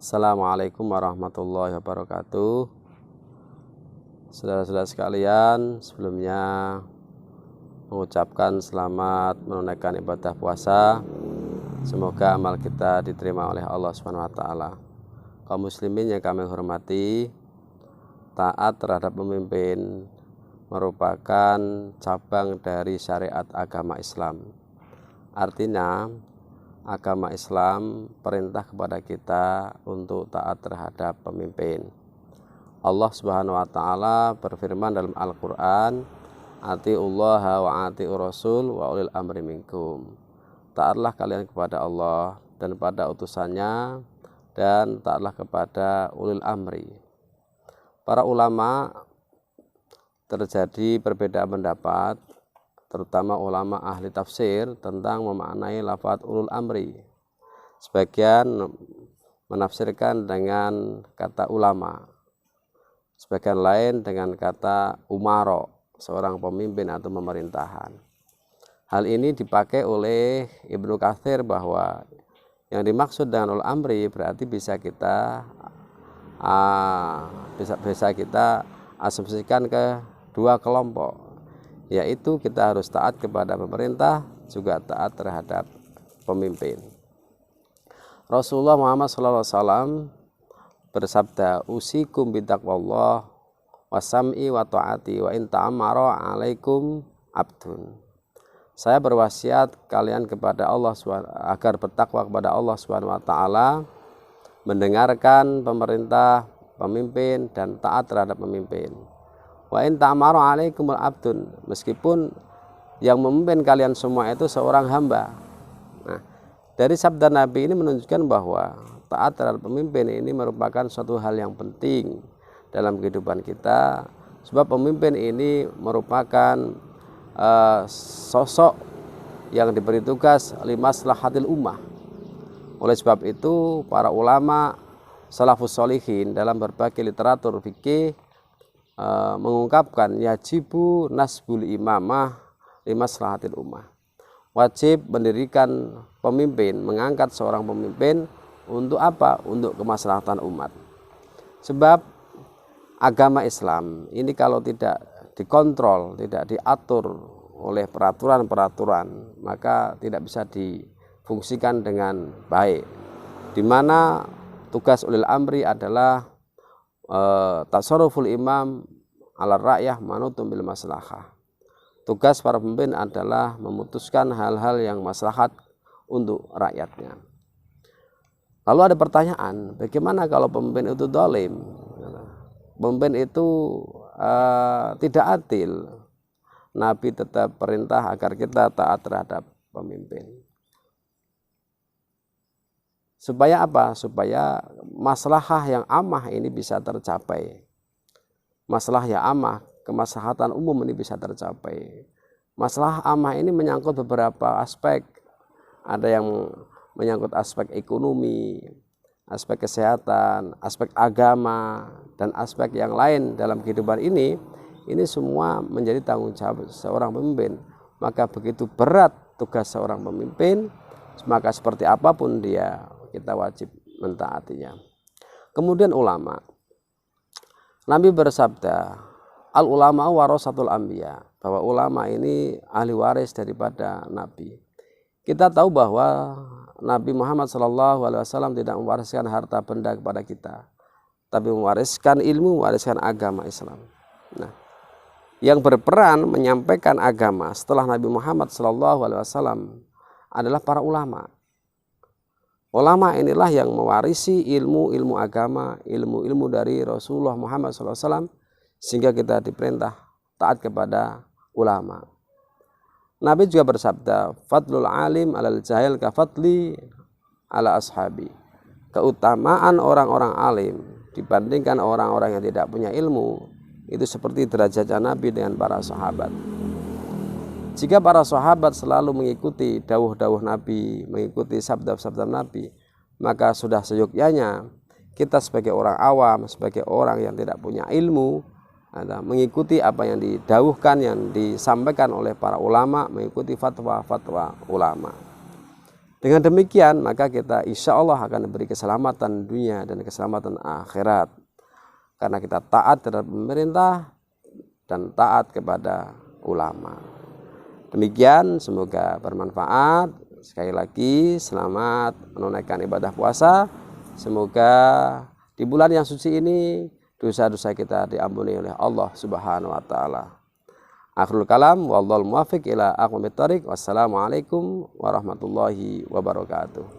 Assalamualaikum warahmatullahi wabarakatuh. Saudara-saudara sekalian, sebelumnya mengucapkan selamat menunaikan ibadah puasa. Semoga amal kita diterima oleh Allah Subhanahu wa taala. Kaum muslimin yang kami hormati, taat terhadap pemimpin merupakan cabang dari syariat agama Islam. Artinya, agama Islam perintah kepada kita untuk taat terhadap pemimpin. Allah Subhanahu wa taala berfirman dalam Al-Qur'an, "Atiullaha wa atiur rasul wa ulil amri minkum." Taatlah kalian kepada Allah dan pada utusannya, dan taatlah kepada ulil amri. Para ulama terjadi perbedaan pendapat, terutama ulama ahli tafsir, tentang memaknai lafaz ulul amri. Sebagian menafsirkan dengan kata ulama, sebagian lain dengan kata umaro, seorang pemimpin atau pemerintahan. Hal ini dipakai oleh Ibnu Katsir bahwa yang dimaksud dengan ulul amri berarti bisa kita asumsikan ke dua kelompok, yaitu kita harus taat kepada pemerintah, juga taat terhadap pemimpin. Rasulullah Muhammad SAW bersabda, "Usikum bitaqwallah wa sam'i wa ta'ati wa in ta'amara 'alaikum abdun." Saya berwasiat kalian kepada Allah agar bertakwa kepada Allah Subhanahu wa taala, mendengarkan pemerintah, pemimpin, dan taat terhadap pemimpin. Wa in ta'amaru 'alaikumul abdun, meskipun yang memimpin kalian semua itu seorang hamba. Nah, dari sabda Nabi ini menunjukkan bahwa taat terhadap pemimpin ini merupakan suatu hal yang penting dalam kehidupan kita, sebab pemimpin ini merupakan sosok yang diberi tugas limaslahatil ummah. Oleh sebab itu, para ulama salafus sholihin dalam berbagai literatur fikih mengungkapkan yajibu nasbul imamah limaslahatil ummah. Wajib mendirikan pemimpin, mengangkat seorang pemimpin untuk apa? Untuk kemaslahatan umat. Sebab agama Islam ini kalau tidak dikontrol, tidak diatur oleh peraturan-peraturan, maka tidak bisa difungsikan dengan baik. Di mana tugas ulil amri adalah tasarruful imam ala rakyah manutum bil maslahah. Tugas para pemimpin adalah memutuskan hal-hal yang maslahat untuk rakyatnya. Lalu ada pertanyaan, bagaimana kalau pemimpin itu zalim? Pemimpin itu tidak adil. Nabi tetap perintah agar kita taat terhadap pemimpin. Supaya apa? Supaya maslahah yang amah ini bisa tercapai. Masalah yang amah, kemaslahatan umum ini bisa tercapai. Masalah amah ini menyangkut beberapa aspek. Ada yang menyangkut aspek ekonomi, aspek kesehatan, aspek agama, dan aspek yang lain dalam kehidupan ini. Ini semua menjadi tanggung jawab seorang pemimpin. Maka begitu berat tugas seorang pemimpin, maka seperti apapun dia, kita wajib mentaatinya. Kemudian ulama. Nabi bersabda, al ulama warasatul anbiya, bahwa ulama ini ahli waris daripada nabi. Kita tahu bahwa Nabi Muhammad SAW tidak mewariskan harta benda kepada kita, tapi mewariskan ilmu, mewariskan agama Islam. Nah, yang berperan menyampaikan agama setelah Nabi Muhammad SAW adalah para ulama. Ulama inilah yang mewarisi ilmu-ilmu agama, ilmu-ilmu dari Rasulullah Muhammad SAW, sehingga kita diperintah taat kepada ulama. Nabi juga bersabda, "Fadlul alim alal jahil ka fadli ala ashabi." Keutamaan orang-orang alim dibandingkan orang-orang yang tidak punya ilmu, itu seperti derajatnya Nabi dengan para sahabat. Jika para sahabat selalu mengikuti dawuh-dawuh Nabi, mengikuti sabda-sabda Nabi, maka sudah seyogyanya kita sebagai orang awam, sebagai orang yang tidak punya ilmu, mengikuti apa yang didawuhkan, yang disampaikan oleh para ulama, mengikuti fatwa-fatwa ulama. Dengan demikian maka kita insya Allah akan diberi keselamatan dunia dan keselamatan akhirat, karena kita taat terhadap pemerintah dan taat kepada ulama. Demikian, semoga bermanfaat. Sekali lagi selamat menunaikan ibadah puasa. Semoga di bulan yang suci ini dosa-dosa kita diampuni oleh Allah Subhanahu wa taala. Akhirul kalam, wallahul muwaffiq ila aqwamit thoriq. Wassalamualaikum warahmatullahi wabarakatuh.